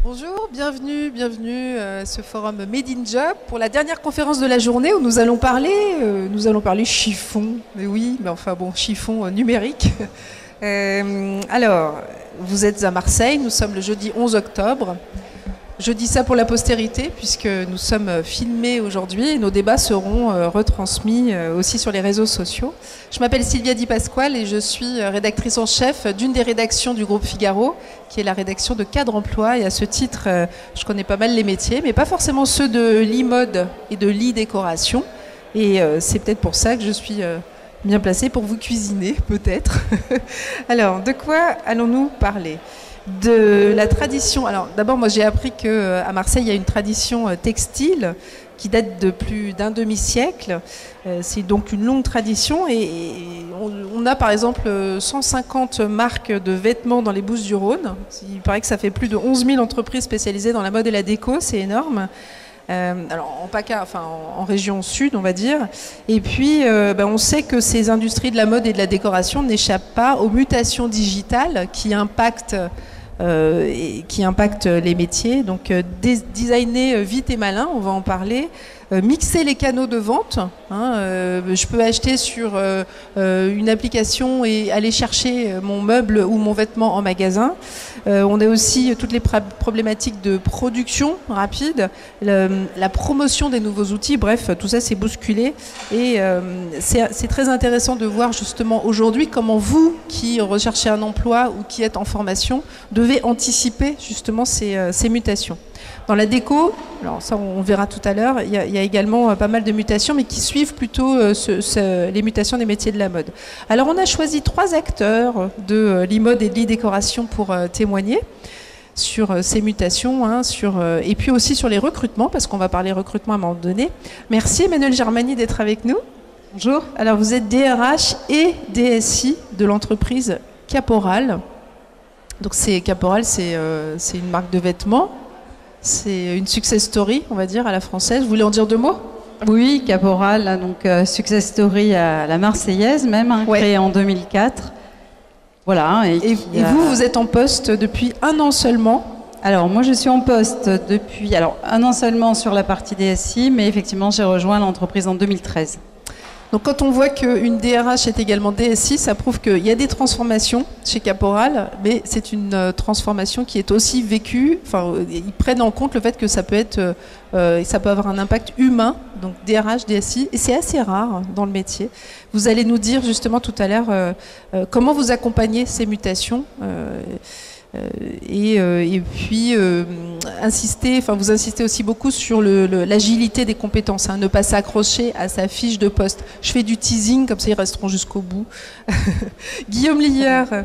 Bonjour, bienvenue à ce forum Made in Job pour la dernière conférence de la journée où nous allons parler chiffon. Mais oui, mais enfin bon, chiffon numérique. Alors, vous êtes à Marseille, nous sommes le jeudi 11 octobre. Je dis ça pour la postérité puisque nous sommes filmés aujourd'hui et nos débats seront retransmis aussi sur les réseaux sociaux. Je m'appelle Sylvia Di Pasquale et je suis rédactrice en chef d'une des rédactions du groupe Figaro, qui est la rédaction de Cadre Emploi. Et à ce titre, je connais pas mal les métiers, mais pas forcément ceux de l'e-mode et de l'e-décoration. Et c'est peut-être pour ça que je suis bien placée pour vous cuisiner, peut-être. Alors, de quoi allons-nous parler ? De la tradition. Alors d'abord, moi j'ai appris qu'à Marseille il y a une tradition textile qui date de plus d'un demi-siècle. C'est donc une longue tradition et on a par exemple 150 marques de vêtements dans les Bouches-du-Rhône. Il paraît que ça fait plus de 11 000 entreprises spécialisées dans la mode et la déco, c'est énorme. Alors en PACA, enfin en région sud on va dire, et puis on sait que ces industries de la mode et de la décoration n'échappent pas aux mutations digitales qui impactent les métiers. Donc designer vite et malin, on va en parler. Mixer les canaux de vente. Je peux acheter sur une application et aller chercher mon meuble ou mon vêtement en magasin. On a aussi toutes les problématiques de production rapide, la promotion des nouveaux outils. Bref, tout ça c'est bousculé. Et c'est très intéressant de voir justement aujourd'hui comment vous, qui recherchez un emploi ou qui êtes en formation, devez anticiper justement ces mutations. Dans la déco, alors ça on verra tout à l'heure, il y a également pas mal de mutations, mais qui suivent plutôt les mutations des métiers de la mode. Alors on a choisi 3 acteurs de l'e-mode et de l'e-décoration pour témoigner sur ces mutations, et puis aussi sur les recrutements, parce qu'on va parler recrutement à un moment donné. Merci Emmanuel Germani d'être avec nous. Bonjour. Alors vous êtes DRH et DSI de l'entreprise Caporal. Donc Caporal, c'est une marque de vêtements. C'est une success story, on va dire, à la française. Vous voulez en dire 2 mots ? Oui, Caporal, donc success story à la Marseillaise même, créée en 2004. Voilà. Et vous êtes en poste depuis 1 an seulement ? Alors moi je suis en poste depuis 1 an seulement sur la partie DSI, mais effectivement j'ai rejoint l'entreprise en 2013. Donc quand on voit qu'une DRH est également DSI, ça prouve qu'il y a des transformations chez Caporal, mais c'est une transformation qui est aussi vécue, ils prennent en compte le fait que ça peut avoir un impact humain, donc DRH, DSI, et c'est assez rare dans le métier. Vous allez nous dire justement tout à l'heure comment vous accompagnez ces mutations. Et puis vous insistez aussi beaucoup sur l'agilité des compétences, ne pas s'accrocher à sa fiche de poste. Je fais du teasing, comme ça ils resteront jusqu'au bout. Guillaume Liard,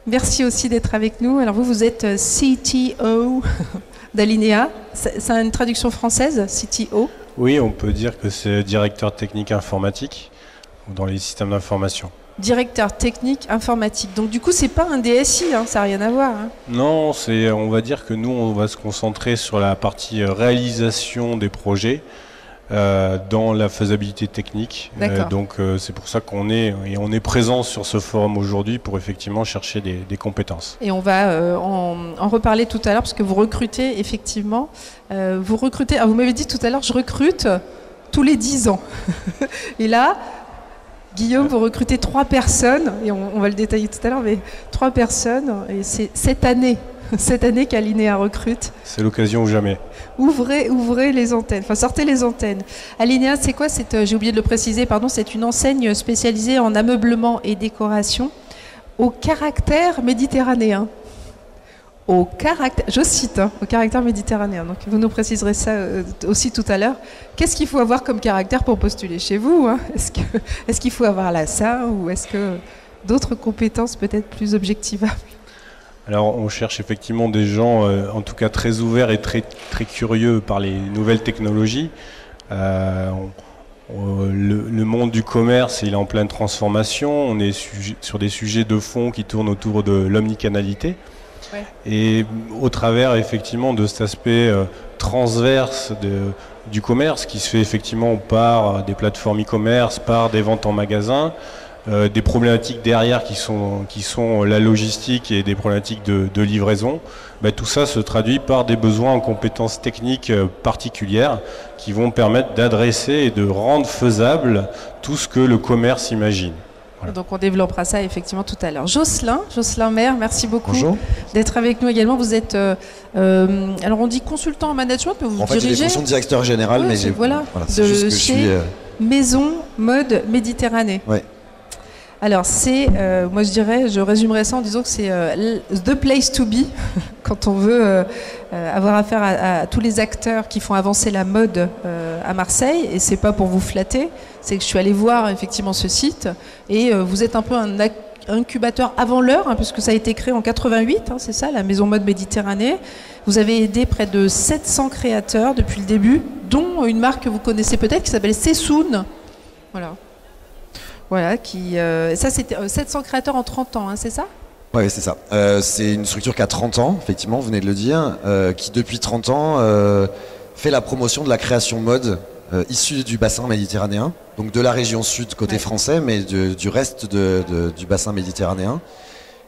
merci aussi d'être avec nous. Alors vous êtes CTO d'Alinea. C'est une traduction française, CTO? Oui, on peut dire que c'est directeur technique informatique dans les systèmes d'information. Directeur technique informatique. Donc du coup, c'est pas un DSI, ça n'a rien à voir. Non, on va dire que nous, on va se concentrer sur la partie réalisation des projets dans la faisabilité technique. Donc c'est pour ça qu'on est présent sur ce forum aujourd'hui pour effectivement chercher des compétences. Et on va en reparler tout à l'heure parce que vous recrutez effectivement. Vous m'avez dit tout à l'heure, je recrute tous les 10 ans. Et là, Guillaume, vous recrutez 3 personnes, et on va le détailler tout à l'heure, mais 3 personnes, et c'est cette année qu'Alinea recrute. C'est l'occasion ou jamais. Ouvrez les antennes, sortez les antennes. Alinea, c'est quoi j'ai oublié de le préciser, pardon, c'est une enseigne spécialisée en ameublement et décoration au caractère méditerranéen. Je cite, au caractère méditerranéen. Donc vous nous préciserez ça aussi tout à l'heure. Qu'est-ce qu'il faut avoir comme caractère pour postuler chez vous, Est-ce qu'il faut avoir ça ou est-ce que d'autres compétences peut-être plus objectivables? Alors on cherche effectivement des gens, en tout cas très ouverts et très, très curieux par les nouvelles technologies. Le monde du commerce, il est en pleine transformation. On est sur des sujets de fond qui tournent autour de l'omnicanalité. Ouais. Et au travers effectivement de cet aspect transverse du commerce qui se fait effectivement par des plateformes e-commerce, par des ventes en magasin, des problématiques derrière qui sont la logistique et des problématiques de livraison, tout ça se traduit par des besoins en compétences techniques particulières qui vont permettre d'adresser et de rendre faisable tout ce que le commerce imagine. Voilà. Donc on développera ça effectivement tout à l'heure. Jocelyn Maire, merci beaucoup d'être avec nous également. Vous êtes, alors on dit consultant en management, mais vous en fait, dirigez... j'ai des fonctions de directeur général, mais j'ai... Voilà, c'est juste que je suis... Maison Mode Méditerranée. Ouais. Alors c'est, moi je résumerais ça en disant que c'est the place to be quand on veut avoir affaire à tous les acteurs qui font avancer la mode à Marseille. Et c'est pas pour vous flatter, c'est que je suis allée voir effectivement ce site et vous êtes un peu un incubateur avant l'heure, puisque ça a été créé en 88, c'est ça, la Maison Mode Méditerranée. Vous avez aidé près de 700 créateurs depuis le début, dont une marque que vous connaissez peut-être qui s'appelle Sessoun. Voilà, ça c'était 700 créateurs en 30 ans, c'est ça ? Oui, c'est ça. C'est une structure qui a 30 ans, effectivement, vous venez de le dire, qui depuis 30 ans fait la promotion de la création mode issue du bassin méditerranéen, donc de la région sud côté français, mais du reste du bassin méditerranéen.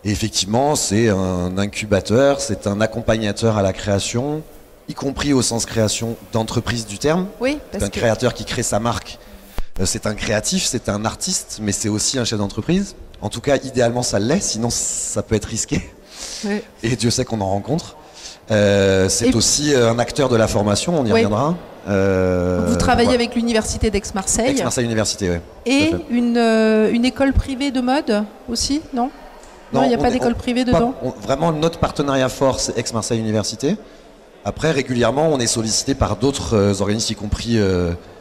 Et effectivement, c'est un incubateur, c'est un accompagnateur à la création, y compris au sens création d'entreprise du terme. Oui, c'est un créateur qui crée sa marque. C'est un créatif, c'est un artiste, mais c'est aussi un chef d'entreprise. En tout cas, idéalement, ça l'est, sinon ça peut être risqué. Oui. Et Dieu sait qu'on en rencontre. C'est aussi un acteur de la formation, on y reviendra. Vous travaillez avec l'université d'Aix-Marseille. Aix-Marseille Université, oui. Et une école privée de mode aussi, non ? Non, il n'y a pas d'école privée dedans ? Vraiment, notre partenariat fort, c'est Aix-Marseille Université. Après, régulièrement, on est sollicité par d'autres organismes, y compris...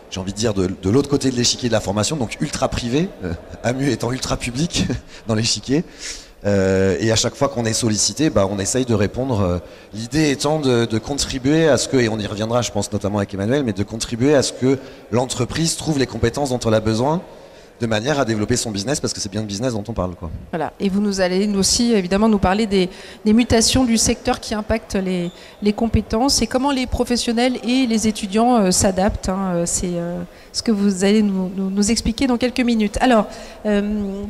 j'ai envie de dire de l'autre côté de l'échiquier de la formation, donc ultra privé, AMU étant ultra public dans l'échiquier. Et à chaque fois qu'on est sollicité, on essaye de répondre. L'idée étant de contribuer à ce que, et on y reviendra je pense notamment avec Emmanuel, mais de contribuer à ce que l'entreprise trouve les compétences dont elle a besoin, de manière à développer son business, parce que c'est bien de business dont on parle, quoi. Voilà. Et vous allez aussi évidemment nous parler des mutations du secteur qui impactent les compétences et comment les professionnels et les étudiants s'adaptent. C'est ce que vous allez nous expliquer dans quelques minutes. Alors,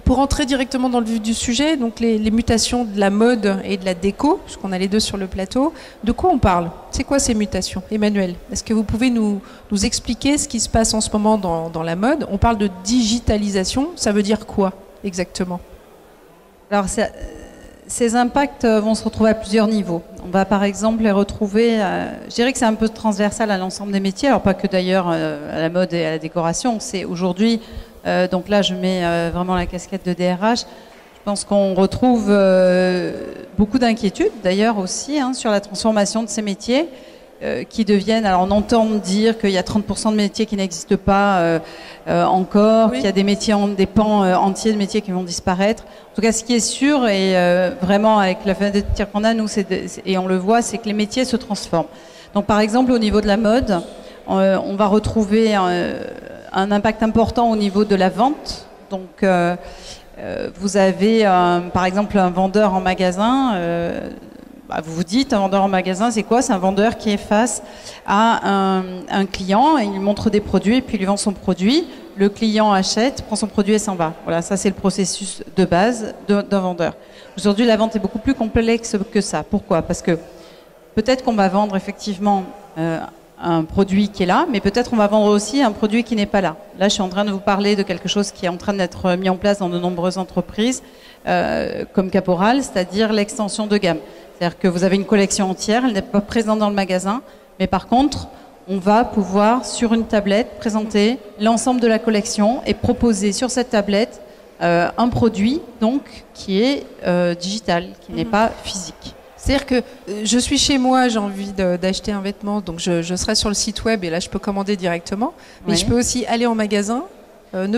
pour entrer directement dans le vif du sujet, donc les mutations de la mode et de la déco, puisqu'on a les deux sur le plateau, de quoi on parle ? C'est quoi ces mutations ? Emmanuel, est-ce que vous pouvez nous expliquer ce qui se passe en ce moment dans la mode ? On parle de digitalisation, ça veut dire quoi exactement ? Alors, ces impacts vont se retrouver à plusieurs niveaux. On va par exemple les retrouver, je dirais que c'est un peu transversal à l'ensemble des métiers, alors pas que d'ailleurs à la mode et à la décoration. C'est aujourd'hui, donc là je mets vraiment la casquette de DRH, je pense qu'on retrouve beaucoup d'inquiétudes d'ailleurs aussi sur la transformation de ces métiers qui deviennent, alors on entend dire qu'il y a 30% de métiers qui n'existent pas encore, qu'il y a des métiers, des pans entiers de métiers qui vont disparaître. En tout cas, ce qui est sûr, et vraiment avec la fenêtre de tir qu'on a, nous, et on le voit, c'est que les métiers se transforment. Donc par exemple, au niveau de la mode, on va retrouver un impact important au niveau de la vente. Donc vous avez par exemple un vendeur en magasin, vous vous dites, un vendeur en magasin, c'est quoi ? C'est un vendeur qui est face à un client, et il lui montre des produits, et puis il lui vend son produit. Le client achète, prend son produit et s'en va. Voilà, ça c'est le processus de base d'un vendeur. Aujourd'hui, la vente est beaucoup plus complexe que ça. Pourquoi ? Parce que peut-être qu'on va vendre effectivement un produit qui est là, mais peut-être on va vendre aussi un produit qui n'est pas là. Là, je suis en train de vous parler de quelque chose qui est en train d'être mis en place dans de nombreuses entreprises, comme Caporal, c'est-à-dire l'extension de gamme. C'est-à-dire que vous avez une collection entière, elle n'est pas présente dans le magasin, mais par contre, on va pouvoir, sur une tablette, présenter l'ensemble de la collection et proposer sur cette tablette un produit donc, qui est digital, qui n'est pas physique. C'est-à-dire que je suis chez moi, j'ai envie d'acheter un vêtement, donc je serai sur le site web et là je peux commander directement, mais je peux aussi aller en magasin.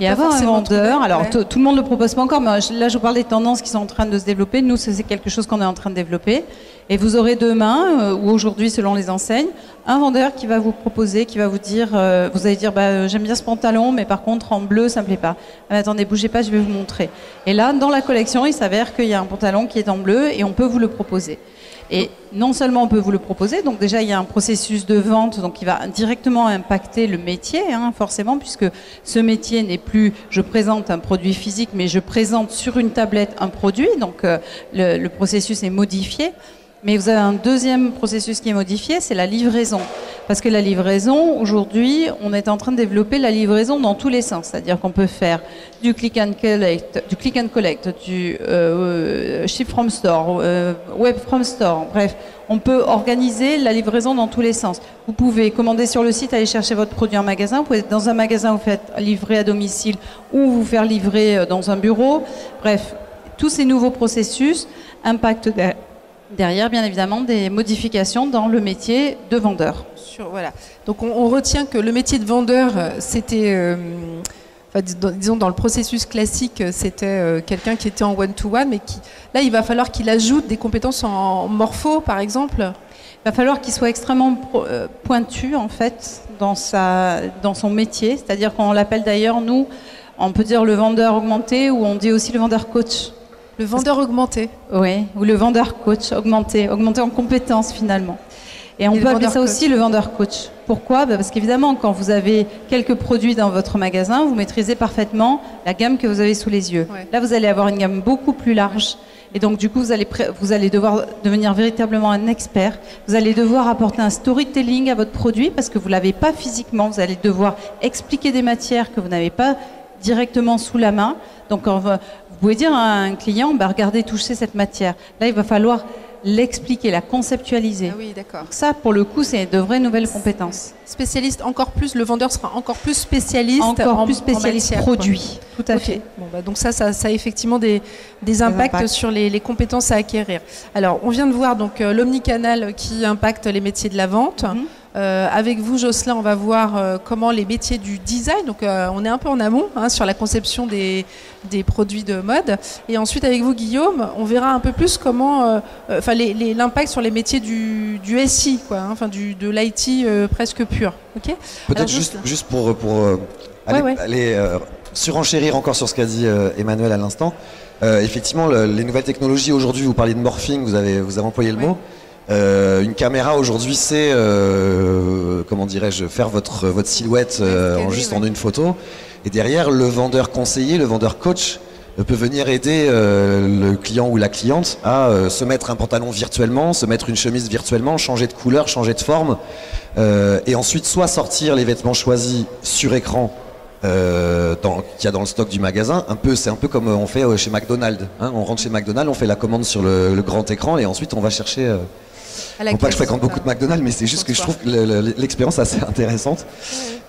Et avoir un vendeur, alors tout le monde ne le propose pas encore, mais là je vous parle des tendances qui sont en train de se développer. Nous, c'est quelque chose qu'on est en train de développer. Et vous aurez demain, ou aujourd'hui selon les enseignes, un vendeur qui va vous proposer, qui va vous dire, vous allez dire, j'aime bien ce pantalon, mais par contre en bleu ça me plaît pas. Ah, mais attendez, bougez pas, je vais vous montrer. Et là, dans la collection, il s'avère qu'il y a un pantalon qui est en bleu et on peut vous le proposer. Et non seulement on peut vous le proposer, donc déjà il y a un processus de vente donc qui va directement impacter le métier, forcément, puisque ce métier n'est plus je présente un produit physique, mais je présente sur une tablette un produit, donc le processus est modifié. Mais vous avez un deuxième processus qui est modifié, c'est la livraison. Parce que la livraison, aujourd'hui, on est en train de développer la livraison dans tous les sens. C'est-à-dire qu'on peut faire du click and collect, du ship from store, web from store. Bref, on peut organiser la livraison dans tous les sens. Vous pouvez commander sur le site, aller chercher votre produit en magasin. Vous pouvez être dans un magasin, vous faites livrer à domicile ou vous faire livrer dans un bureau. Bref, tous ces nouveaux processus impactent derrière, bien évidemment, des modifications dans le métier de vendeur. Voilà. Donc on retient que le métier de vendeur, c'était, disons dans le processus classique, c'était quelqu'un qui était en one-to-one, mais là il va falloir qu'il ajoute des compétences en morpho, par exemple. Il va falloir qu'il soit extrêmement pointu, en fait, dans son métier. C'est-à-dire qu'on l'appelle d'ailleurs, nous, on peut dire le vendeur augmenté, ou on dit aussi le vendeur coach. Le vendeur augmenté. Oui, ou le vendeur coach augmenté en compétences finalement. Et on peut appeler ça aussi le vendeur coach. Pourquoi ? Parce qu'évidemment, quand vous avez quelques produits dans votre magasin, vous maîtrisez parfaitement la gamme que vous avez sous les yeux. Ouais. Là, vous allez avoir une gamme beaucoup plus large. Et donc, du coup, vous allez devoir devenir véritablement un expert. Vous allez devoir apporter un storytelling à votre produit parce que vous ne l'avez pas physiquement. Vous allez devoir expliquer des matières que vous n'avez pas directement sous la main. Donc, vous pouvez dire à un client, regardez, touchez cette matière. Là, il va falloir l'expliquer, la conceptualiser. Ah oui, d'accord. Ça, pour le coup, c'est de vraies nouvelles compétences. Spécialiste encore plus, le vendeur sera encore plus spécialiste. Encore plus spécialiste en produit. Tout à fait. Bon, donc ça a effectivement des impacts sur les compétences à acquérir. Alors, on vient de voir donc l'omnicanal qui impacte les métiers de la vente. Avec vous, Jocelyn, on va voir comment les métiers du design, donc on est un peu en amont sur la conception des produits de mode. Et ensuite, avec vous, Guillaume, on verra un peu plus comment, l'impact sur les métiers du SI, de l'IT presque pur. Okay. Peut-être juste pour aller surenchérir encore sur ce qu'a dit Emmanuel à l'instant. Effectivement, les nouvelles technologies, aujourd'hui, vous parliez de morphing, vous avez employé le mot. Une caméra aujourd'hui c'est faire votre silhouette en une photo, et derrière le vendeur conseiller, le vendeur coach peut venir aider le client ou la cliente à se mettre un pantalon virtuellement, se mettre une chemise virtuellement, changer de couleur, changer de forme, et ensuite soit sortir les vêtements choisis sur écran qu'il y a dans le stock du magasin. C'est un peu comme on fait chez McDonald's. On rentre chez McDonald's, on fait la commande sur le grand écran et ensuite on va chercher. Non pas que je fréquente beaucoup de McDonald's, mais c'est juste que je trouve que l'expérience est assez intéressante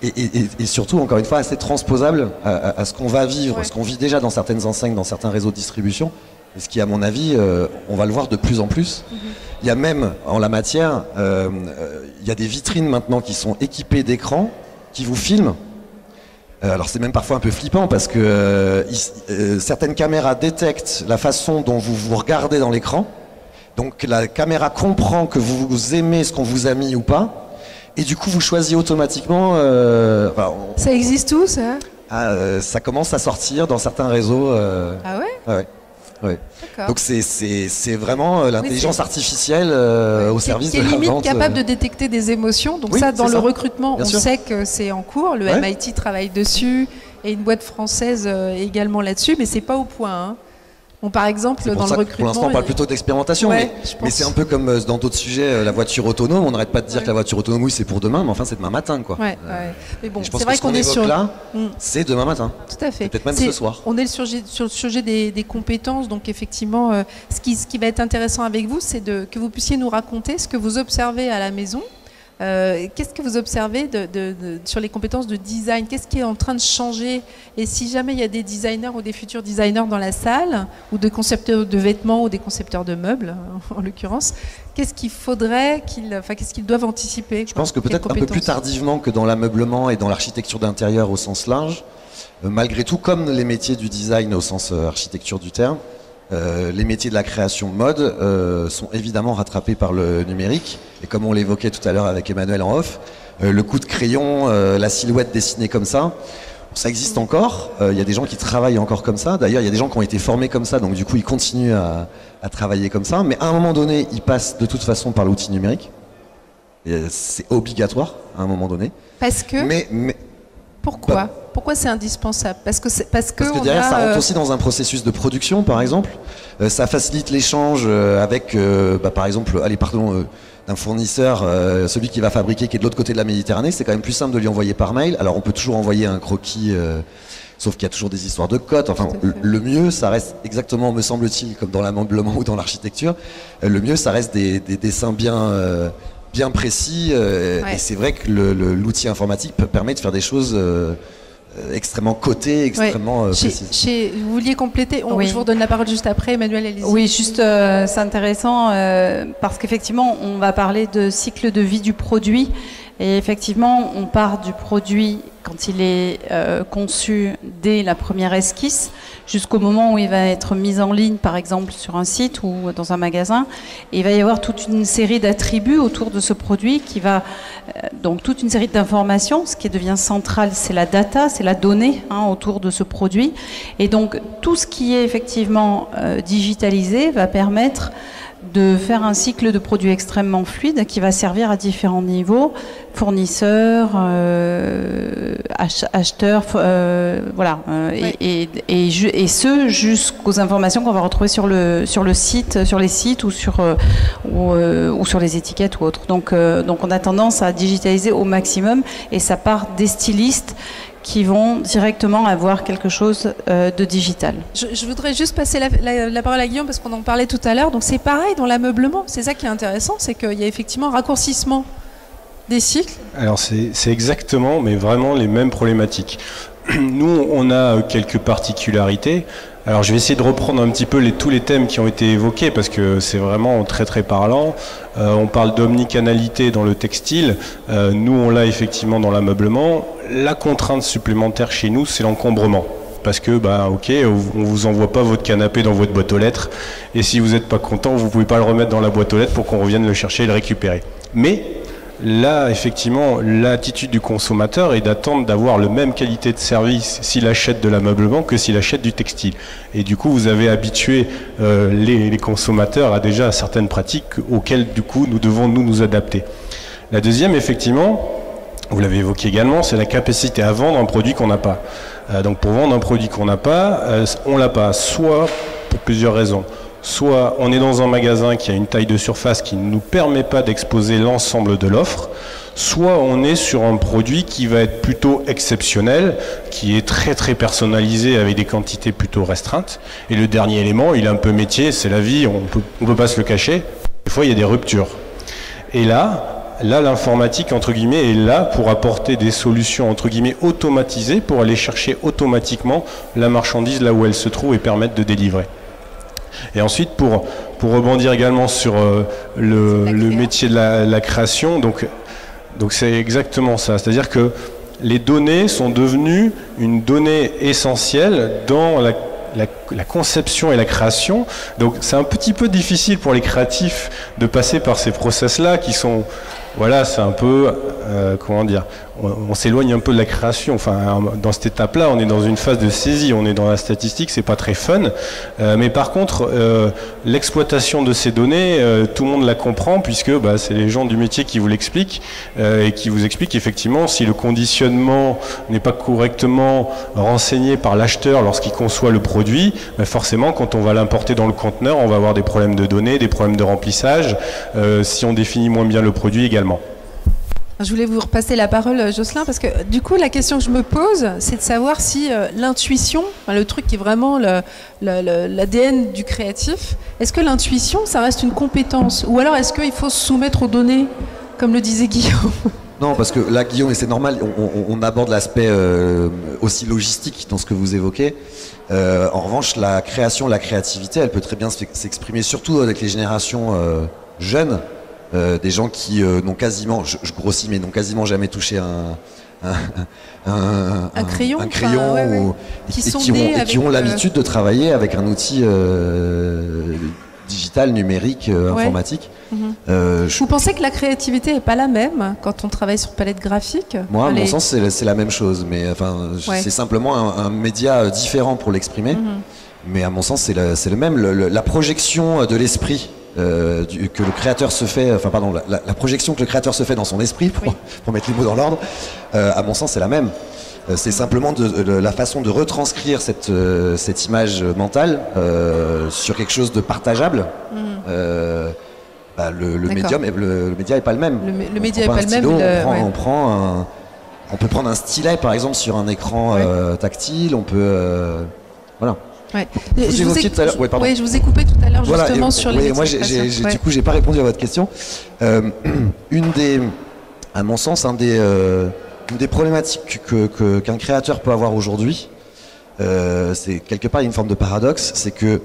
et surtout, encore une fois, assez transposable à ce qu'on va vivre, ce qu'on vit déjà dans certaines enseignes, dans certains réseaux de distribution, et ce qui, à mon avis, on va le voir de plus en plus. Il y a même, en la matière, il y a des vitrines maintenant qui sont équipées d'écrans qui vous filment. Alors c'est même parfois un peu flippant parce que certaines caméras détectent la façon dont vous vous regardez dans l'écran. Donc la caméra comprend que vous aimez ce qu'on vous a mis ou pas, et du coup vous choisissez automatiquement. Ça existe où ça ? Ça commence à sortir dans certains réseaux. Ah ouais ? Ouais. Donc c'est vraiment l'intelligence artificielle au service de la vente. Qui est limite capable de détecter des émotions. Donc dans le recrutement, on sait que c'est en cours. Le MIT travaille dessus et une boîte française également là-dessus, mais c'est pas au point. Bon, par exemple, dans le recrutement... Pour l'instant, on parle plutôt d'expérimentation, mais c'est un peu comme dans d'autres sujets, la voiture autonome. On n'arrête pas de dire que la voiture autonome, oui, c'est pour demain, mais enfin, c'est demain matin, quoi. Mais bon, je pense que ce qu'on évoque là, c'est demain matin. Tout à fait. Peut-être même ce soir. On est sur le sujet des compétences, donc effectivement, ce qui va être intéressant avec vous, c'est que vous puissiez nous raconter ce que vous observez à la maison. Qu'est-ce que vous observez sur les compétences de design ? Qu'est-ce qui est en train de changer ? Et si jamais il y a des designers ou des futurs designers dans la salle, ou des concepteurs de vêtements ou des concepteurs de meubles, en l'occurrence, qu'est-ce qu'il faudrait qu'est-ce qu'ils doivent anticiper ? Je pense que peut-être un peu plus tardivement que dans l'ameublement et dans l'architecture d'intérieur au sens large, malgré tout, comme les métiers du design au sens architecture du terme, les métiers de la création mode sont évidemment rattrapés par le numérique, et comme on l'évoquait tout à l'heure avec Emmanuel en off, le coup de crayon, la silhouette dessinée comme ça, Ça existe encore, il y a des gens qui travaillent encore comme ça. D'ailleurs, il y a des gens qui ont été formés comme ça, donc du coup, ils continuent à travailler comme ça. Mais à un moment donné, ils passent de toute façon par l'outil numérique. C'est obligatoire à un moment donné. Parce que pourquoi Pourquoi c'est indispensable? Parce que derrière, ça rentre aussi dans un processus de production, par exemple. Ça facilite l'échange avec, par exemple, d'un fournisseur, celui qui va fabriquer, qui est de l'autre côté de la Méditerranée. C'est quand même plus simple de lui envoyer par mail. Alors, on peut toujours envoyer un croquis, sauf qu'il y a toujours des histoires de cotes. Enfin, le mieux, ça reste exactement, me semble-t-il, comme dans l'ameublement ou dans l'architecture, le mieux, ça reste des dessins bien précis, et c'est vrai que l'outil informatique permet de faire des choses extrêmement cotées, extrêmement précises. Vous vouliez compléter? Je vous redonne la parole juste après, Emmanuel, allez-y. Oui, juste, c'est intéressant parce qu'effectivement, on va parler de cycle de vie du produit. Et effectivement, on part du produit quand il est conçu dès la première esquisse jusqu'au moment où il va être mis en ligne, par exemple, sur un site ou dans un magasin. Et il va y avoir toute une série d'attributs autour de ce produit qui va... donc toute une série d'informations. Ce qui devient central, c'est la data, c'est la donnée autour de ce produit. Et donc, tout ce qui est effectivement digitalisé va permettre de faire un cycle de produits extrêmement fluide qui va servir à différents niveaux, fournisseurs, acheteurs, et ce jusqu'aux informations qu'on va retrouver sur les sites ou sur les étiquettes ou autres. Donc on a tendance à digitaliser au maximum, et ça part des stylistes qui vont directement avoir quelque chose de digital. Je voudrais juste passer la parole à Guillaume parce qu'on en parlait tout à l'heure. Donc c'est pareil dans l'ameublement, c'est ça qui est intéressant, c'est qu'il y a effectivement un raccourcissement des cycles. Alors c'est exactement, mais vraiment les mêmes problématiques. Nous, on a quelques particularités. Alors je vais essayer de reprendre un petit peu tous les thèmes qui ont été évoqués parce que c'est vraiment très très parlant. On parle d'omnicanalité dans le textile, nous on l'a effectivement dans l'ameublement. La contrainte supplémentaire chez nous, c'est l'encombrement. Parce que, on vous envoie pas votre canapé dans votre boîte aux lettres, et si vous n'êtes pas content, vous pouvez pas le remettre dans la boîte aux lettres pour qu'on revienne le chercher et le récupérer. Mais là, effectivement, l'attitude du consommateur est d'attendre d'avoir la même qualité de service s'il achète de l'ameublement que s'il achète du textile. Et du coup, vous avez habitué les consommateurs à certaines pratiques auxquelles, du coup, nous devons nous adapter. La deuxième, effectivement, vous l'avez évoqué également, c'est la capacité à vendre un produit qu'on n'a pas. Donc pour vendre un produit qu'on n'a pas, on l'a pas, soit pour plusieurs raisons. Soit on est dans un magasin qui a une taille de surface qui ne nous permet pas d'exposer l'ensemble de l'offre, soit on est sur un produit qui va être plutôt exceptionnel, qui est très très personnalisé avec des quantités plutôt restreintes. Et le dernier élément, il est un peu métier, c'est la vie, on peut pas se le cacher. Des fois il y a des ruptures. Et là l'informatique entre guillemets est là pour apporter des solutions entre guillemets automatisées pour aller chercher automatiquement la marchandise là où elle se trouve et permettre de délivrer. Et ensuite, pour rebondir également sur le métier de la création, donc c'est exactement ça. C'est-à-dire que les données sont devenues une donnée essentielle dans la conception et la création. Donc c'est un petit peu difficile pour les créatifs de passer par ces process-là qui sont... Voilà, c'est un peu, on s'éloigne un peu de la création. Enfin, dans cette étape-là, on est dans une phase de saisie, on est dans la statistique, c'est pas très fun. Mais par contre, l'exploitation de ces données, tout le monde la comprend puisque c'est les gens du métier qui vous l'expliquent et qui vous expliquent effectivement si le conditionnement n'est pas correctement renseigné par l'acheteur lorsqu'il conçoit le produit, forcément, quand on va l'importer dans le conteneur, on va avoir des problèmes de données, des problèmes de remplissage. Si on définit moins bien le produit également. Je voulais vous repasser la parole, Jocelyn, parce que du coup, la question que je me pose, c'est de savoir si l'intuition, le truc qui est vraiment l'ADN du créatif, est-ce que l'intuition, ça reste une compétence? Ou alors est-ce qu'il faut se soumettre aux données, comme le disait Guillaume? Non, parce que là, Guillaume, et c'est normal, on aborde l'aspect aussi logistique dans ce que vous évoquez. En revanche, la création, la créativité, elle peut très bien s'exprimer, surtout avec les générations jeunes. Des gens qui n'ont quasiment, je grossis, mais n'ont quasiment jamais touché un crayon, qui ont l'habitude de travailler avec un outil digital, numérique, informatique. Vous pensez que la créativité n'est pas la même quand on travaille sur palette graphique? Moi, à mon sens, c'est la même chose, mais c'est simplement un média différent pour l'exprimer. Mais à mon sens, c'est le même. La projection de l'esprit que le créateur se fait, la projection que le créateur se fait dans son esprit, pour mettre les mots dans l'ordre, à mon sens, c'est la même. C'est simplement la façon de retranscrire cette image mentale sur quelque chose de partageable. Le média est pas le même. Le média est pas le même. On peut prendre un stylet par exemple sur un écran tactile. On peut voilà. Ouais. Je vous ai coupé tout à l'heure justement sur les. Moi, du coup, j'ai pas répondu à votre question. À mon sens, une des problématiques qu'un créateur peut avoir aujourd'hui, c'est quelque part une forme de paradoxe, c'est que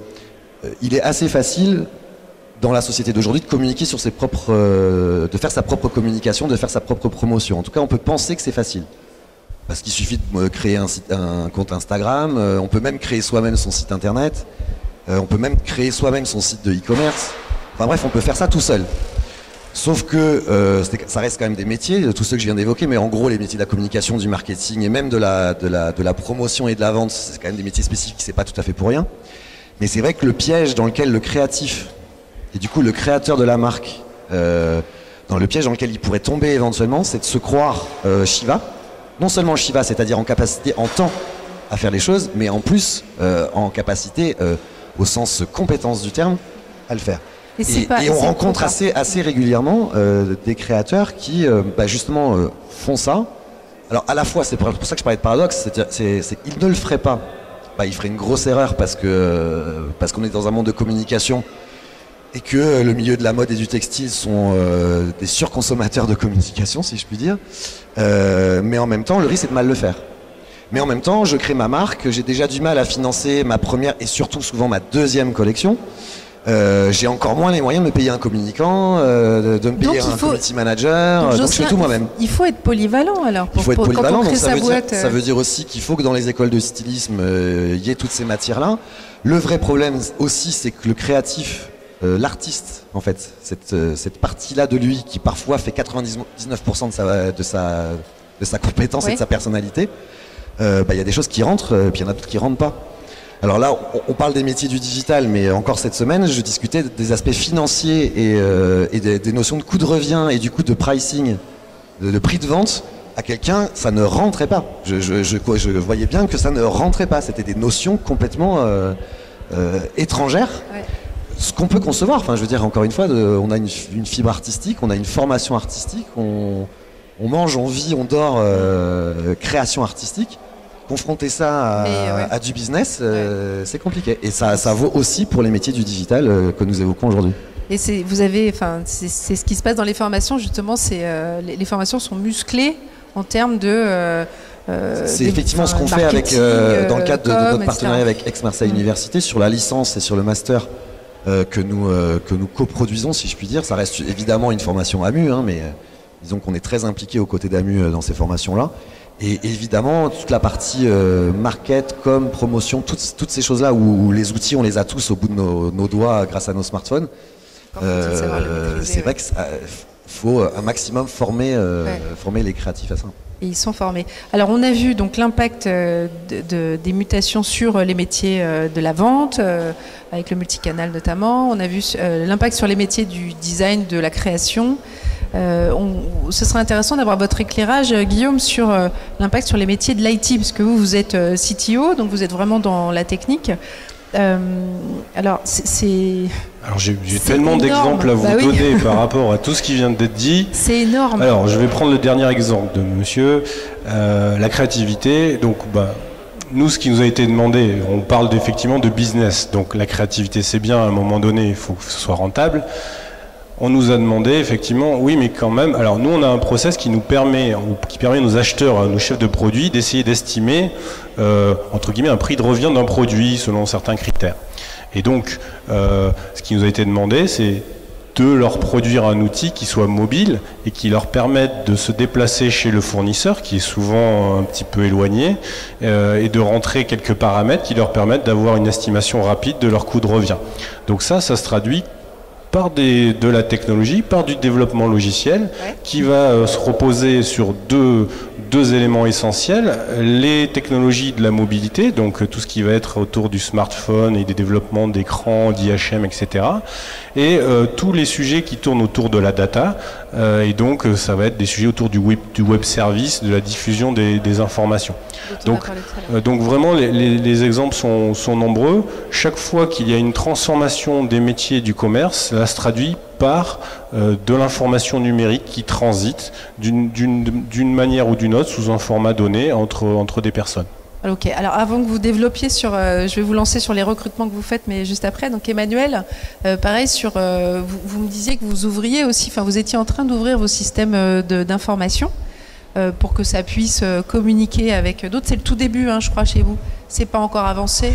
il est assez facile dans la société d'aujourd'hui de communiquer sur ses propres, de faire sa propre communication, de faire sa propre promotion. En tout cas, on peut penser que c'est facile. Parce qu'il suffit de créer un compte Instagram, on peut même créer soi-même son site internet, on peut même créer soi-même son site de e-commerce. Enfin bref, on peut faire ça tout seul. Sauf que ça reste quand même des métiers, tous ceux que je viens d'évoquer, mais en gros les métiers de la communication, du marketing et même de la promotion et de la vente, c'est quand même des métiers spécifiques, c'est pas tout à fait pour rien. Mais c'est vrai que le piège dans lequel le créatif, et du coup le créateur de la marque, dans le piège dans lequel il pourrait tomber éventuellement, c'est de se croire Shiva. Non seulement Shiva, c'est-à-dire en capacité en temps à faire les choses, mais en plus en capacité, au sens compétence du terme, à le faire. Et on rencontre assez régulièrement des créateurs qui justement font ça. Alors à la fois, c'est pour ça que je parlais de paradoxe, ils ne le feraient pas. Ils feraient une grosse erreur parce qu'on est dans un monde de communication et que le milieu de la mode et du textile sont des surconsommateurs de communication, si je puis dire. Mais en même temps, le risque est de mal le faire. Mais en même temps, je crée ma marque, j'ai déjà du mal à financer ma première et surtout souvent ma deuxième collection. J'ai encore moins les moyens de me payer un communicant, de me payer un community manager, donc je fais tout moi-même. Il faut être polyvalent alors. Il faut être polyvalent, donc ça veut dire aussi qu'il faut que dans les écoles de stylisme, il y ait toutes ces matières-là. Le vrai problème aussi, c'est que le créatif, l'artiste, en fait, cette partie-là de lui qui parfois fait 99% de sa compétence et de sa personnalité, y a des choses qui rentrent, puis il y en a d'autres qui rentrent pas. Alors là, on parle des métiers du digital, mais encore cette semaine, je discutais des aspects financiers et des notions de coût de revient et du coût de pricing, de prix de vente. À quelqu'un, ça ne rentrait pas. Je voyais bien que ça ne rentrait pas. C'était des notions complètement étrangères. Ouais. Ce qu'on peut concevoir, enfin, je veux dire, encore une fois, on a une fibre artistique, on a une formation artistique, on mange, on vit, on dort, création artistique. Confronter ça à du business, c'est compliqué. Et ça vaut aussi pour les métiers du digital que nous évoquons aujourd'hui. Et c'est ce qui se passe dans les formations, justement, les formations sont musclées en termes de... c'est effectivement ce qu'on fait avec, dans le cadre de notre partenariat avec Aix-Marseille Université, sur la licence et sur le master que nous coproduisons, si je puis dire. Ça reste évidemment une formation AMU, mais disons qu'on est très impliqué aux côtés d'AMU dans ces formations-là. Et évidemment, toute la partie market, com, promotion, toutes ces choses-là où les outils, on les a tous au bout de nos doigts grâce à nos smartphones. C'est vrai qu'il faut un maximum former les créatifs à ça. Et ils sont formés. Alors on a vu donc l'impact des mutations sur les métiers de la vente, avec le multicanal notamment. On a vu l'impact sur les métiers du design, de la création. Ce serait intéressant d'avoir votre éclairage, Guillaume, sur l'impact sur les métiers de l'IT, parce que vous êtes CTO, donc vous êtes vraiment dans la technique. Alors j'ai tellement d'exemples à vous donner par rapport à tout ce qui vient d'être dit. C'est énorme. Alors je vais prendre le dernier exemple de monsieur, la créativité. Donc nous, ce qui nous a été demandé, on parle effectivement de business. Donc la créativité, c'est bien, à un moment donné, il faut que ce soit rentable. On nous a demandé effectivement, oui, mais quand même. Alors nous, on a un process qui permet à nos acheteurs, à nos chefs de produits, d'essayer d'estimer entre guillemets un prix de revient d'un produit selon certains critères. Et donc, ce qui nous a été demandé, c'est de leur produire un outil qui soit mobile et qui leur permette de se déplacer chez le fournisseur, qui est souvent un petit peu éloigné, et de rentrer quelques paramètres qui leur permettent d'avoir une estimation rapide de leur coût de revient. Donc ça se traduit par de la technologie, par du développement logiciel, qui va se reposer sur deux éléments essentiels, les technologies de la mobilité, donc tout ce qui va être autour du smartphone et des développements d'écran, d'IHM, etc. Et tous les sujets qui tournent autour de la data, et donc ça va être des sujets autour du web service, de la diffusion des informations. Donc vraiment les exemples sont nombreux. Chaque fois qu'il y a une transformation des métiers du commerce, cela se traduit par de l'information numérique qui transite d'une manière ou d'une autre sous un format donné entre des personnes. Ok, alors avant que vous développiez je vais vous lancer sur les recrutements que vous faites, mais juste après. Donc Emmanuel, pareil, vous me disiez que vous ouvriez aussi, enfin vous étiez en train d'ouvrir vos systèmes d'information pour que ça puisse communiquer avec d'autres. C'est le tout début, hein, je crois, chez vous. C'est pas encore avancé.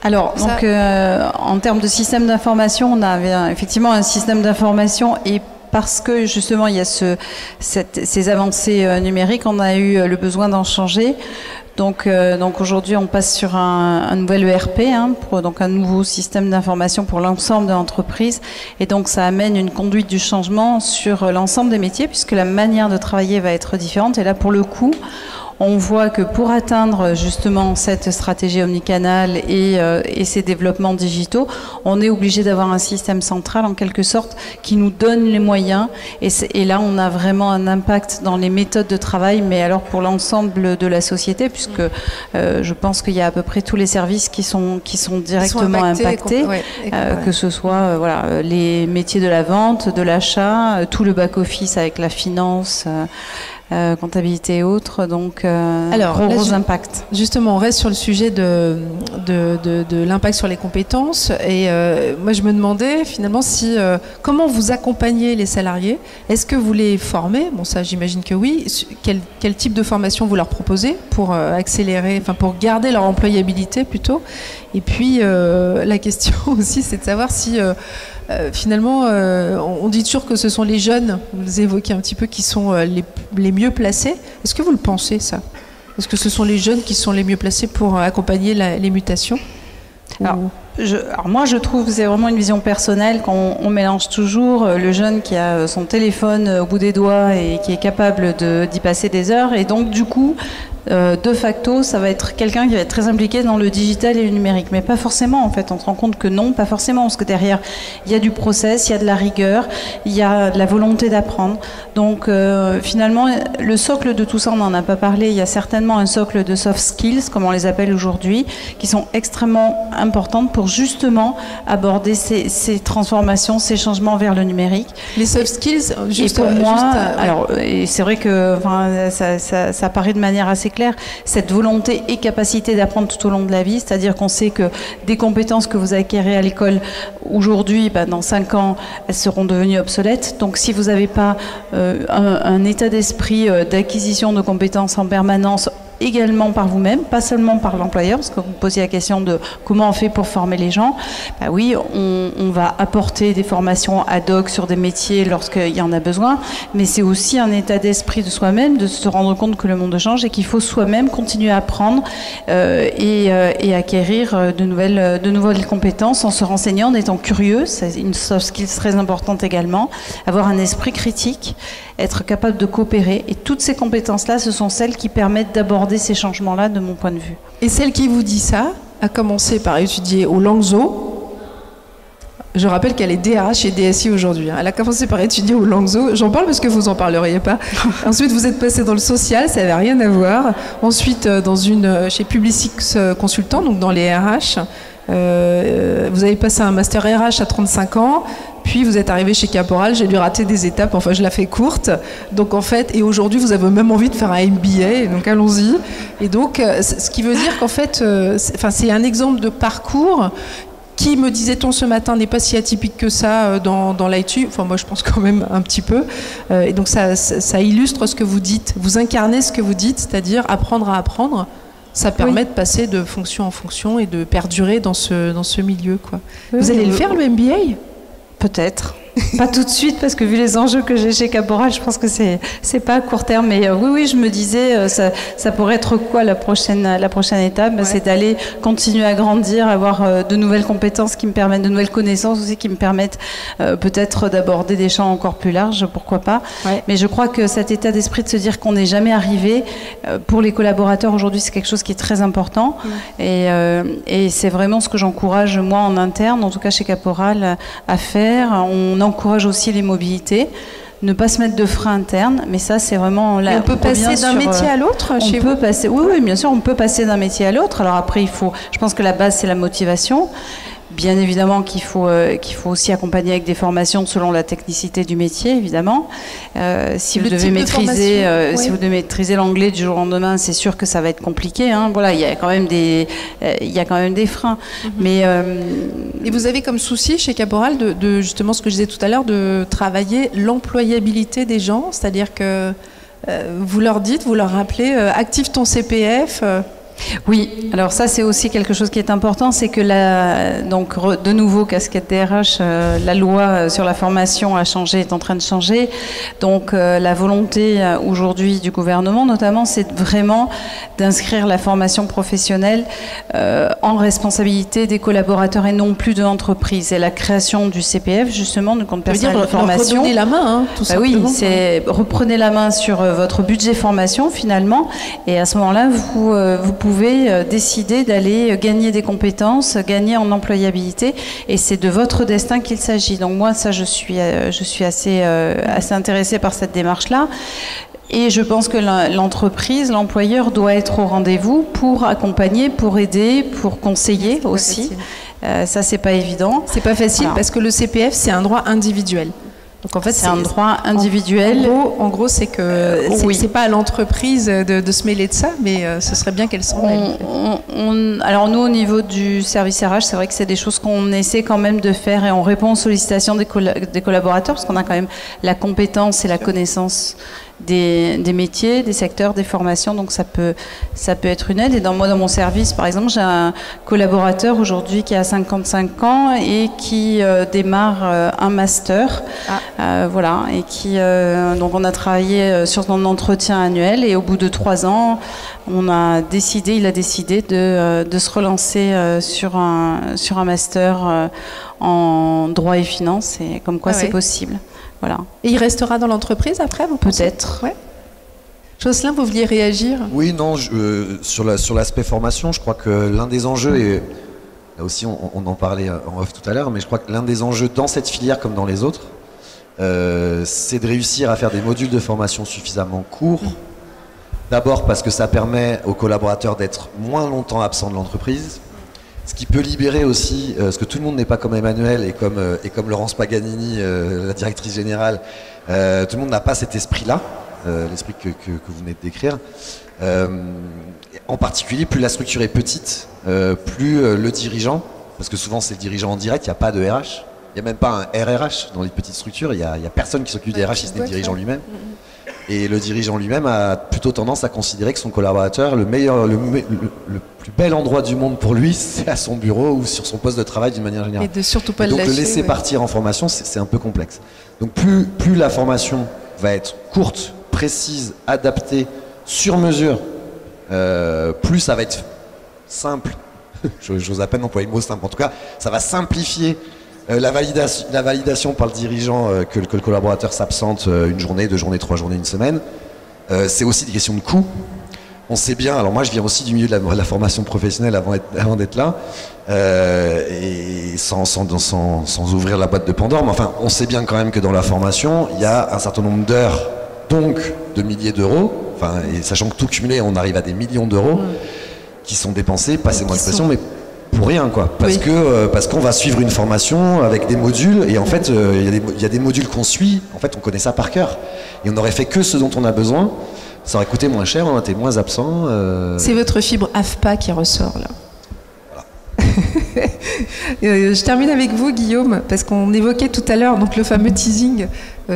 Alors, donc, en termes de système d'information, on avait effectivement un système d'information et parce que justement il y a ces avancées numériques, on a eu le besoin d'en changer. Donc aujourd'hui, on passe sur un nouvel ERP, donc un nouveau système d'information pour l'ensemble de l'entreprise. Et donc, ça amène une conduite du changement sur l'ensemble des métiers, puisque la manière de travailler va être différente. Et là, pour le coup, on voit que pour atteindre justement cette stratégie omnicanal et ces développements digitaux, on est obligé d'avoir un système central en quelque sorte qui nous donne les moyens. Et là, on a vraiment un impact dans les méthodes de travail, mais alors pour l'ensemble de la société, puisque je pense qu'il y a à peu près tous les services qui sont directement impactés, que ce soit les métiers de la vente, de l'achat, tout le back-office avec la finance, comptabilité et autres, donc gros impact. Justement, on reste sur le sujet de l'impact sur les compétences et moi je me demandais finalement comment vous accompagnez les salariés. Est-ce que vous les formez? Bon, ça j'imagine que oui. Quel type de formation vous leur proposez pour accélérer, enfin pour garder leur employabilité plutôt? Et puis la question aussi, c'est de savoir si finalement, on dit toujours que ce sont les jeunes, vous évoquez un petit peu, qui sont les mieux placés. Est-ce que vous le pensez, ça? Est-ce que ce sont les jeunes qui sont les mieux placés pour accompagner les mutations? Alors moi, je trouve que c'est vraiment une vision personnelle qu'on mélange toujours le jeune qui a son téléphone au bout des doigts et qui est capable d'y passer des heures. Et donc, du coup, de facto, ça va être quelqu'un qui va être très impliqué dans le digital et le numérique. Mais pas forcément, en fait. On se rend compte que non, pas forcément. Parce que derrière, il y a du process, il y a de la rigueur, il y a de la volonté d'apprendre. Donc, finalement, le socle de tout ça, on n'en a pas parlé. Il y a certainement un socle de soft skills, comme on les appelle aujourd'hui, qui sont extrêmement importantes pour justement aborder ces transformations, ces changements vers le numérique. Les soft skills, juste pour moi, alors, et c'est vrai que ça paraît de manière assez claire, cette volonté et capacité d'apprendre tout au long de la vie, c'est-à-dire qu'on sait que des compétences que vous acquérez à l'école aujourd'hui, dans 5 ans, elles seront devenues obsolètes. Donc si vous n'avez pas un état d'esprit d'acquisition de compétences en permanence, également par vous-même, pas seulement par l'employeur, parce que vous posiez la question de comment on fait pour former les gens. Oui, on va apporter des formations ad hoc sur des métiers lorsqu'il y en a besoin, mais c'est aussi un état d'esprit de soi-même, de se rendre compte que le monde change et qu'il faut soi-même continuer à apprendre et acquérir de nouvelles compétences en se renseignant, en étant curieux. C'est une soft skill très importante également. Avoir un esprit critique, être capable de coopérer. Et toutes ces compétences-là, ce sont celles qui permettent d'aborder ces changements-là, de mon point de vue. Et celle qui vous dit ça a commencé par étudier au Langso. Je rappelle qu'elle est DRH et DSI aujourd'hui. Elle a commencé par étudier au Langso. J'en parle parce que vous n'en parleriez pas. Ensuite, vous êtes passé dans le social, ça n'avait rien à voir. Ensuite, chez Publicis Consultant, donc dans les RH. Vous avez passé un master RH à 35 ans. Puis vous êtes arrivé chez Caporal, j'ai dû rater des étapes, enfin je la fais courte. Donc en fait, et aujourd'hui vous avez même envie de faire un MBA, donc allons-y. Et donc, ce qui veut dire qu'en fait, c'est un exemple de parcours qui, me disait-on ce matin, n'est pas si atypique que ça dans l'IT. Enfin moi je pense quand même un petit peu. Et donc ça illustre ce que vous dites. Vous incarnez ce que vous dites, c'est-à-dire apprendre à apprendre. Ça permet de passer de fonction en fonction et de perdurer dans ce milieu, quoi. Vous allez le faire, le MBA ? Peut-être. Pas tout de suite, parce que vu les enjeux que j'ai chez Caporal, je pense que c'est pas à court terme. Mais oui, je me disais, ça pourrait être quoi la prochaine étape? C'est d'aller continuer à grandir, avoir de nouvelles compétences qui me permettent, de nouvelles connaissances aussi qui me permettent peut-être d'aborder des champs encore plus larges, pourquoi pas. Mais je crois que cet état d'esprit de se dire qu'on n'est jamais arrivé, pour les collaborateurs aujourd'hui, c'est quelque chose qui est très important. Et c'est vraiment ce que j'encourage, moi, en interne, en tout cas chez Caporal, à faire. On encourage aussi les mobilités. Ne pas se mettre de frein interne, mais ça c'est vraiment là. On peut passer d'un métier à l'autre chez vous ? Oui, bien sûr, on peut passer d'un métier à l'autre. Alors après, je pense que la base c'est la motivation. Bien évidemment qu'il faut aussi accompagner avec des formations selon la technicité du métier, évidemment. Si vous devez maîtriser l'anglais du jour au lendemain, c'est sûr que ça va être compliqué. Hein. Voilà, il y a quand même des freins. Mais et vous avez comme souci chez Caporal de justement ce que je disais tout à l'heure, de travailler l'employabilité des gens, c'est-à-dire que vous leur rappelez, active ton CPF. Oui, alors ça c'est aussi quelque chose qui est important, c'est que donc de nouveau casquette DRH, la loi sur la formation a changé, est en train de changer. Donc la volonté aujourd'hui du gouvernement notamment, c'est vraiment d'inscrire la formation professionnelle en responsabilité des collaborateurs et non plus de l'entreprise. Et la création du CPF justement, du compte personnel de formation. Redonner la main, hein, tout simplement. Oui, c'est reprenez la main sur votre budget formation finalement, et à ce moment-là vous pouvez décider d'aller gagner des compétences, gagner en employabilité, et c'est de votre destin qu'il s'agit. Donc moi, ça, je suis assez intéressée par cette démarche-là. Et je pense que l'entreprise, l'employeur doit être au rendez-vous pour accompagner, pour aider, pour conseiller aussi. Ça, c'est pas évident. C'est pas facile parce que le CPF, c'est un droit individuel. Donc en fait, c'est un droit individuel. En gros, c'est que c'est pas à l'entreprise de se mêler de ça, mais ce serait bien qu'elle s'en mêle. Alors nous, au niveau du service RH, c'est vrai que c'est des choses qu'on essaie quand même de faire, et on répond aux sollicitations des collaborateurs, parce qu'on a quand même la compétence et la connaissance des métiers, des secteurs, des formations, donc ça peut être une aide. Et dans mon service, par exemple, j'ai un collaborateur aujourd'hui qui a 55 ans et qui démarre un master, voilà, et qui donc on a travaillé sur son entretien annuel, et au bout de 3 ans, il a décidé de se relancer sur un master en droit et finance, et comme quoi c'est possible. Voilà. Et il restera dans l'entreprise après, vous pensez ? Peut-être. Ouais. Jocelyn, vous vouliez réagir ? Oui, non, sur l'aspect formation, je crois que l'un des enjeux, et là aussi on en parlait en off tout à l'heure, mais je crois que l'un des enjeux dans cette filière comme dans les autres, c'est de réussir à faire des modules de formation suffisamment courts. D'abord parce que ça permet aux collaborateurs d'être moins longtemps absents de l'entreprise. Ce qui peut libérer aussi, parce que tout le monde n'est pas comme Emmanuel et comme Laurence Paganini, la directrice générale, tout le monde n'a pas cet esprit-là, l'esprit que vous venez de décrire. En particulier, plus la structure est petite, plus le dirigeant, parce que souvent c'est le dirigeant en direct, il n'y a pas de RH, il n'y a même pas un RRH dans les petites structures, il n'y a personne qui s'occupe des RH si ce n'est le dirigeant lui-même. Et le dirigeant lui-même a plutôt tendance à considérer que son collaborateur, le plus bel endroit du monde pour lui, c'est à son bureau ou sur son poste de travail d'une manière générale. Et de surtout pas le lâcher. Donc le laisser ouais. partir en formation, c'est un peu complexe. Donc plus la formation va être courte, précise, adaptée, sur mesure, plus ça va être simple. J'ose à peine employer le mot simple. En tout cas, ça va simplifier la validation par le dirigeant que le collaborateur s'absente une journée, 2 journées, 3 journées, une semaine. C'est aussi des questions de coût. On sait bien, alors moi je viens aussi du milieu de la formation professionnelle avant d'être là, et sans ouvrir la boîte de Pandore, mais enfin on sait bien quand même que dans la formation, il y a un certain nombre d'heures, donc de milliers d'euros, enfin, et sachant que tout cumulé, on arrive à des millions d'euros qui sont dépensés, passez-moi l'expression, mais pour rien quoi, parce qu'on va suivre une formation avec des modules, et en fait il y a des modules qu'on suit, en fait on connaît ça par cœur, et on aurait fait que ce dont on a besoin, ça aurait coûté moins cher, on était moins absent. C'est votre fibre AFPA qui ressort là. Voilà. Je termine avec vous Guillaume, parce qu'on évoquait tout à l'heure donc le fameux teasing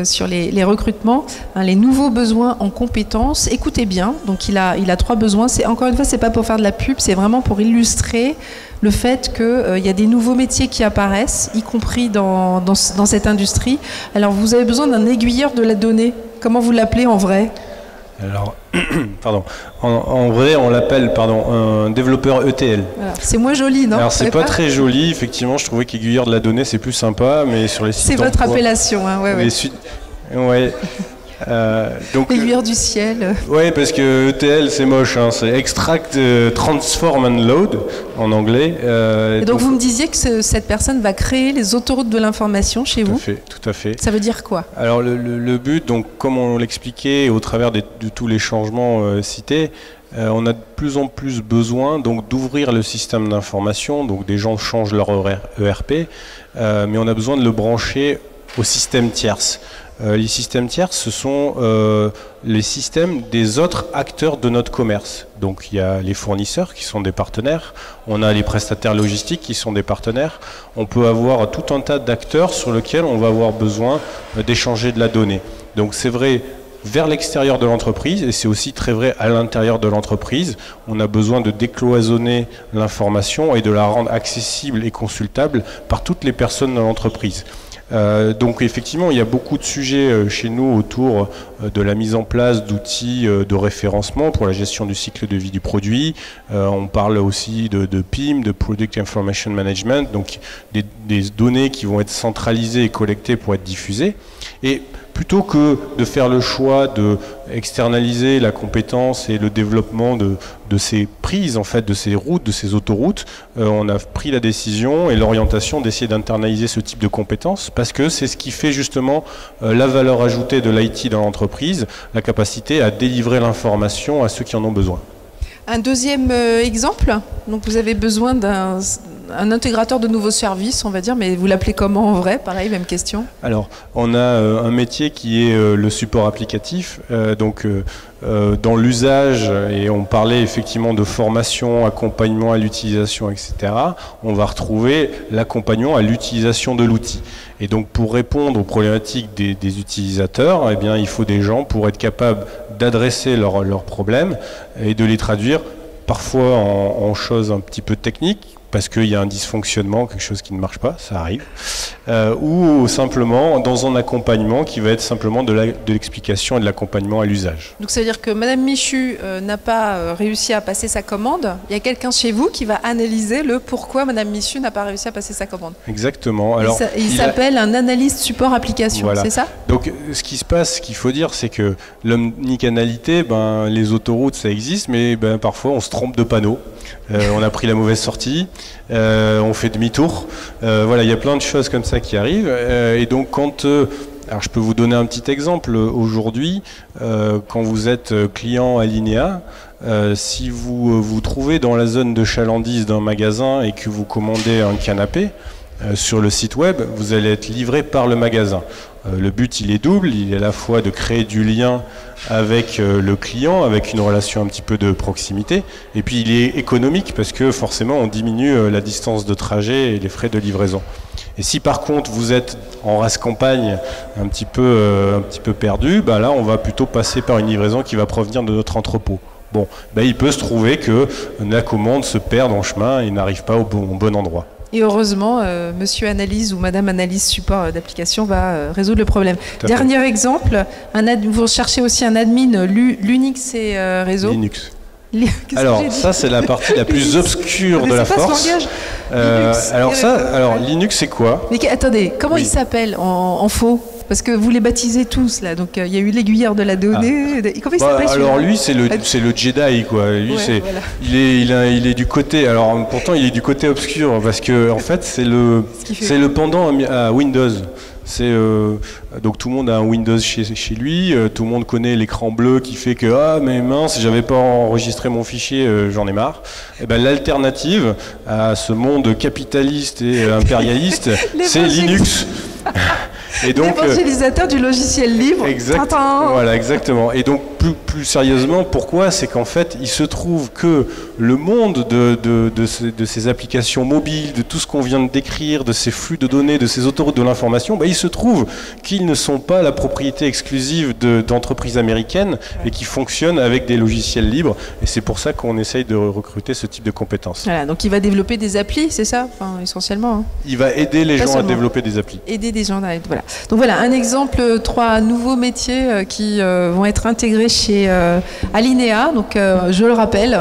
sur les recrutements, hein, les nouveaux besoins en compétences. Écoutez bien, donc il a 3 besoins. Encore une fois, c'est pas pour faire de la pub, c'est vraiment pour illustrer le fait qu'il y a des nouveaux métiers qui apparaissent, y compris dans cette industrie. Alors, vous avez besoin d'un aiguilleur de la donnée. Comment vous l'appelez en vrai ? Alors, pardon. En vrai, on l'appelle un développeur ETL. Voilà. C'est moins joli, non ? Alors, c'est pas très joli. Effectivement, je trouvais qu'aiguilleur de la donnée, c'est plus sympa, mais sur les sites c'est votre appellation, hein, ouais. Ouais. Donc, aiguilleur du ciel. Oui, parce que ETL c'est moche, hein, c'est Extract, Transform and Load en anglais. Et donc vous me disiez que cette personne va créer les autoroutes de l'information chez vous. Tout à fait. Ça veut dire quoi ? Alors le but, donc comme on l'expliquait au travers de tous les changements cités, on a de plus en plus besoin donc d'ouvrir le système d'information. Donc des gens changent leur ERP, mais on a besoin de le brancher au système tierce. Les systèmes tiers, ce sont les systèmes des autres acteurs de notre commerce. Donc il y a les fournisseurs qui sont des partenaires, on a les prestataires logistiques qui sont des partenaires, on peut avoir tout un tas d'acteurs sur lesquels on va avoir besoin d'échanger de la donnée. Donc c'est vrai vers l'extérieur de l'entreprise et c'est aussi très vrai à l'intérieur de l'entreprise. On a besoin de décloisonner l'information et de la rendre accessible et consultable par toutes les personnes de l'entreprise. Donc effectivement, il y a beaucoup de sujets chez nous autour de la mise en place d'outils de référencement pour la gestion du cycle de vie du produit. On parle aussi de PIM, de Product Information Management, donc des données qui vont être centralisées et collectées pour être diffusées. Et plutôt que de faire le choix de externaliser la compétence et le développement de ces prises, en fait, de ces routes, de ces autoroutes, on a pris la décision et l'orientation d'essayer d'internaliser ce type de compétences parce que c'est ce qui fait justement la valeur ajoutée de l'IT dans l'entreprise, la capacité à délivrer l'information à ceux qui en ont besoin. Un deuxième exemple, donc vous avez besoin d'un intégrateur de nouveaux services, on va dire, mais vous l'appelez comment en vrai ? Pareil, même question. Alors, on a un métier qui est le support applicatif, dans l'usage, et on parlait effectivement de formation, accompagnement à l'utilisation, etc., on va retrouver l'accompagnement à l'utilisation de l'outil. Et donc pour répondre aux problématiques des utilisateurs, eh bien, il faut des gens pour être capables d'adresser leurs problèmes et de les traduire parfois en choses un petit peu techniques, parce qu'il y a un dysfonctionnement, quelque chose qui ne marche pas, ça arrive, ou simplement dans un accompagnement qui va être simplement de l'explication et de l'accompagnement à l'usage. Donc ça veut dire que Madame Michu n'a pas réussi à passer sa commande, il y a quelqu'un chez vous qui va analyser le pourquoi Madame Michu n'a pas réussi à passer sa commande. Exactement. Alors, il s'appelle un analyste support application, voilà. C'est ça ? Donc ce qui se passe, ce qu'il faut dire, c'est que l'omnicanalité, les autoroutes ça existe, mais parfois on se trompe de panneau. On a pris la mauvaise sortie, on fait demi-tour. Voilà, il y a plein de choses comme ça qui arrivent. Et donc, alors je peux vous donner un petit exemple. Aujourd'hui, quand vous êtes client Alinéa, si vous vous trouvez dans la zone de chalandise d'un magasin et que vous commandez un canapé, sur le site web, vous allez être livré par le magasin. Le but, il est double. Il est à la fois de créer du lien avec le client, avec une relation un petit peu de proximité. Et puis, il est économique parce que forcément, on diminue la distance de trajet et les frais de livraison. Et si par contre, vous êtes en race campagne un petit peu perdu, là, on va plutôt passer par une livraison qui va provenir de notre entrepôt. Bon, il peut se trouver que la commande se perde en chemin et n'arrive pas au bon endroit. Et heureusement, monsieur analyse ou madame analyse support d'application va résoudre le problème. Dernier exemple, vous cherchez aussi un admin Linux et réseau. Linux. Alors ça c'est la partie la plus obscure de la force. Linux c'est quoi ? Mais attendez, comment il s'appelle en faux ? Parce que vous les baptisez tous là, donc il y a eu l'aiguilleur de la donnée. Comment il s'appelle ? Alors lui c'est le Jedi quoi. Lui il est du côté. Alors pourtant il est du côté obscur parce que en fait c'est le pendant à Windows. Donc tout le monde a un Windows chez lui, tout le monde connaît l'écran bleu qui fait que mais mince, j'avais pas enregistré mon fichier, j'en ai marre. Et l'alternative à ce monde capitaliste et impérialiste, c'est Linux. Et donc l'évangélisateur du logiciel libre. Voilà, exactement. Et donc plus sérieusement, pourquoi? C'est qu'en fait, il se trouve que le monde de ces applications mobiles, de tout ce qu'on vient de décrire, de ces flux de données, de ces autoroutes de l'information, il se trouve qu'ils ne sont pas la propriété exclusive d'entreprises américaines et qui fonctionnent avec des logiciels libres. Et c'est pour ça qu'on essaye de recruter ce type de compétences. Voilà, donc il va développer des applis, c'est ça, essentiellement, hein. Il va aider les gens à développer des applis. Aider des gens à... Voilà. Donc voilà, un exemple, 3 nouveaux métiers qui vont être intégrés chez Alinéa. Donc je le rappelle,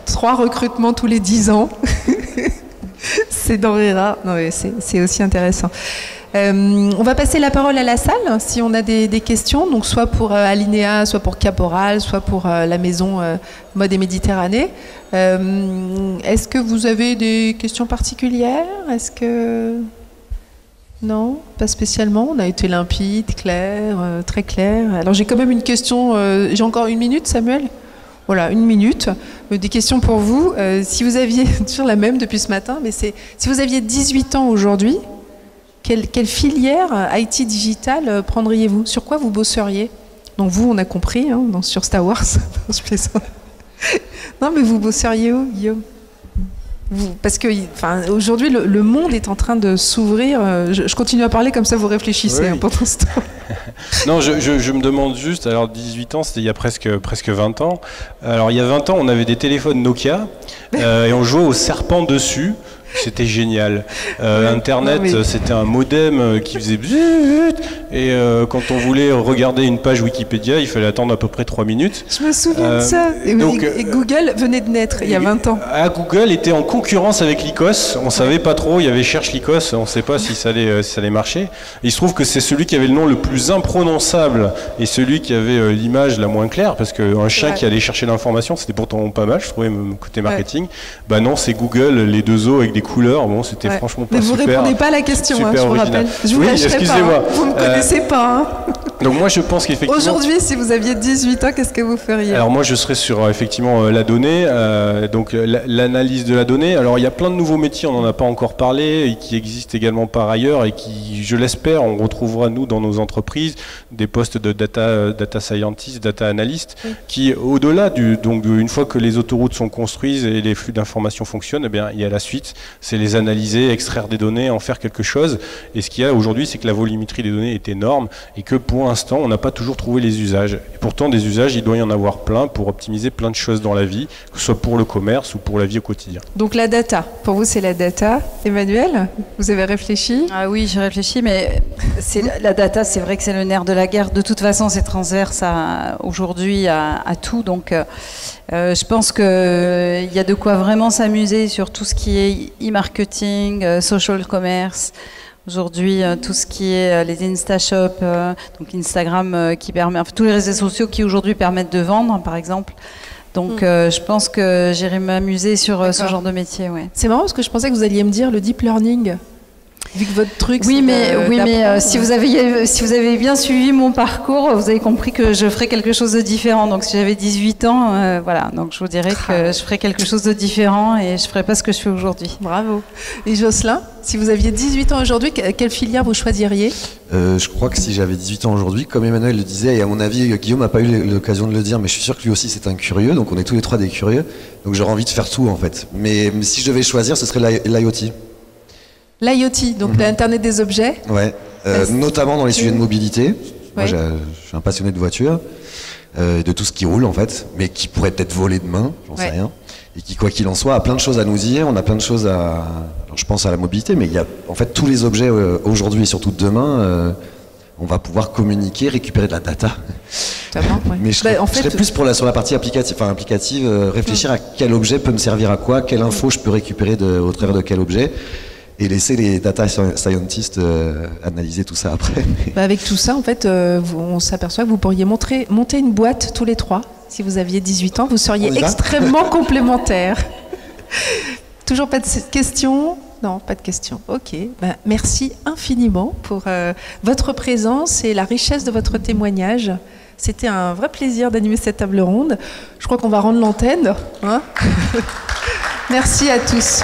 3 recrutements tous les 10 ans. C'est denrée rare. Non, c'est aussi intéressant. On va passer la parole à la salle, si on a des questions, donc soit pour Alinéa, soit pour Caporal, soit pour la maison Mode et Méditerranée. Est-ce que vous avez des questions particulières? Est-ce que... Non, pas spécialement. On a été limpide, clair, très clair. Alors j'ai quand même une question. J'ai encore 1 minute, Samuel? Voilà, 1 minute. Des questions pour vous. Si vous aviez, toujours la même depuis ce matin, mais c'est si vous aviez 18 ans aujourd'hui, quelle filière IT digital prendriez-vous? Sur quoi vous bosseriez? Donc vous, on a compris, hein, sur Star Wars. Je plaisante. Non, mais vous bosseriez où, Guillaume? Parce que aujourd'hui, le monde est en train de s'ouvrir. Je continue à parler, comme ça vous réfléchissez pendant ce temps. Non, je me demande juste, alors 18 ans, c'était il y a presque 20 ans. Alors il y a 20 ans, on avait des téléphones Nokia et on jouait au serpent dessus. C'était génial. Internet, c'était un modem qui faisait bzzzt, et quand on voulait regarder une page Wikipédia, il fallait attendre à peu près 3 minutes. Je me souviens de ça. Et Google venait de naître il y a 20 ans. Google était en concurrence avec Lycos. On ne savait pas trop. Il y avait Cherche Lycos. On ne sait pas si ça allait marcher. Et il se trouve que c'est celui qui avait le nom le plus imprononçable et celui qui avait l'image la moins claire, parce qu'un chien qui allait chercher l'information, c'était pourtant pas mal, je trouvais, côté marketing. Bah non, c'est Google, les 2 os avec des couleurs. Bon, c'était franchement pas super. Mais vous répondez pas à la question, je vous rappelle. Je vous lâcherai pas. Vous ne me connaissez pas. Hein. Donc moi, je pense qu'effectivement... Aujourd'hui, si vous aviez 18 ans, qu'est-ce que vous feriez? Alors moi, je serais sur effectivement la donnée, donc l'analyse de la donnée. Alors il y a plein de nouveaux métiers, on n'en a pas encore parlé, et qui existent également par ailleurs, et qui, je l'espère, on retrouvera nous dans nos entreprises des postes de data scientist, data analyst, qui au-delà une fois que les autoroutes sont construites et les flux d'informations fonctionnent, eh bien il y a la suite, c'est les analyser, extraire des données, en faire quelque chose. Et ce qu'il y a aujourd'hui, c'est que la volumétrie des données est énorme et que pour l'instant, on n'a pas toujours trouvé les usages. Et pourtant, des usages, il doit y en avoir plein pour optimiser plein de choses dans la vie, que ce soit pour le commerce ou pour la vie au quotidien. Donc la data, pour vous, c'est la data. Emmanuel, vous avez réfléchi? Ah oui, j'ai réfléchi, mais la data, c'est vrai que c'est le nerf de la guerre. De toute façon, c'est transverse aujourd'hui à tout. Donc, je pense qu'il y a de quoi vraiment s'amuser sur tout ce qui est e-marketing, social commerce. Aujourd'hui, tout ce qui est les InstaShop, donc Instagram qui permet, tous les réseaux sociaux qui aujourd'hui permettent de vendre, par exemple. Donc, je pense que j'irai m'amuser sur ce genre de métier. Ouais. C'est marrant parce que je pensais que vous alliez me dire le deep learning. Vu que votre truc, oui, mais si vous avez bien suivi mon parcours, vous avez compris que je ferais quelque chose de différent. Donc, si j'avais 18 ans, voilà. Donc, je vous dirais que je ferais quelque chose de différent et je ferais pas ce que je fais aujourd'hui. Bravo. Et Jocelyn, si vous aviez 18 ans aujourd'hui, quelle filière vous choisiriez? Je crois que si j'avais 18 ans aujourd'hui, comme Emmanuel le disait, et à mon avis, Guillaume n'a pas eu l'occasion de le dire, mais je suis sûr que lui aussi c'est un curieux, donc on est tous les 3 des curieux. Donc, j'aurais envie de faire tout en fait. Mais si je devais choisir, ce serait l'IoT. L'IoT, donc l'Internet des objets. Ouais, notamment dans les sujets de mobilité. Moi, je suis un passionné de voitures, de tout ce qui roule en fait, mais qui pourrait peut-être voler demain, j'en sais rien. Et qui, quoi qu'il en soit, a plein de choses à nous dire. On a plein de choses à... Alors, je pense à la mobilité, mais il y a en fait tous les objets aujourd'hui et surtout demain, on va pouvoir communiquer, récupérer de la data. Mais je serais plus sur la partie applicative, réfléchir à quel objet peut me servir à quoi, quelle info je peux récupérer au travers de quel objet. Et laisser les data scientists analyser tout ça après. Avec tout ça, en fait, on s'aperçoit que vous pourriez monter une boîte tous les 3. Si vous aviez 18 ans, vous seriez extrêmement complémentaires. Toujours pas de questions? Non, pas de questions. Ok. Merci infiniment pour votre présence et la richesse de votre témoignage. C'était un vrai plaisir d'animer cette table ronde. Je crois qu'on va rendre l'antenne. Hein. Merci à tous.